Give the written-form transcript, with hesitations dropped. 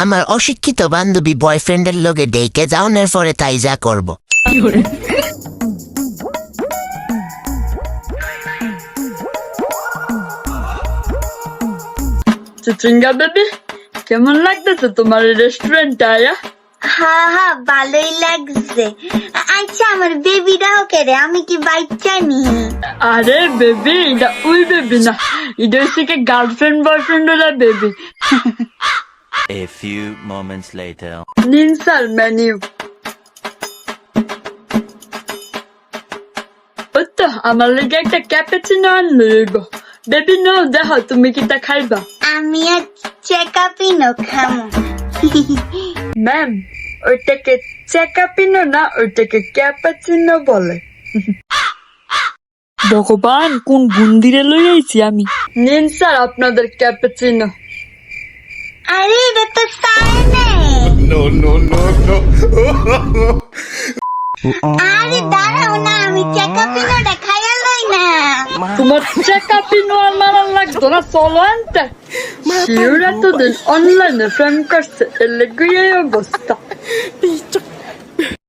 আমার অশিক্ষিত বান্ধবী বয়ফ্রেন্ডের লগে ডেকে যাওনের পরে তাই যা করব। চিচিঙ্গা বেবি, কেমন লাগতেছে তোমার রেস্টুরেন্টে আয়া? হ্যাঁ হ্যাঁ, ভালোই লাগছে। আচ্ছা, আমার বেবিটাও কেড়ে, আমি কি বাচ্চা নি? আরে বেবি, এটা ওই বেবি না, এটা হচ্ছে কি গার্লফ্রেন্ড বয়ফ্রেন্ড ওরা baby. A few moments later. নিন স্যার মেনিউ। ওই তো আমার লেগে একটা ক্যাপাচিনো আনলো হইব। বেবি নাও, দেখো তুমি কিটা খাইবা। আমি আর চেকাপিনো খামো। ম্যাম, ওইটাকে চেকাপিনো না, ওইটাকে ক্যাপাচিনো বলে। ভগবান, কোন গুন্দিরে লই আইছি আমি। নিন স্যার আপনাদের ক্যাপাচিনো। আরে এটা তো সাইনে। আরে দাঁড়াও না, আমি চেকাপিনোটা খাইয়া লই না। তোমার চেকাপিনো আর মারার লাগতো না, চলো আনতে। শিউরা তো দিন অনলাইনে ফ্রেম করছে, এর লেগে এই অবস্থা।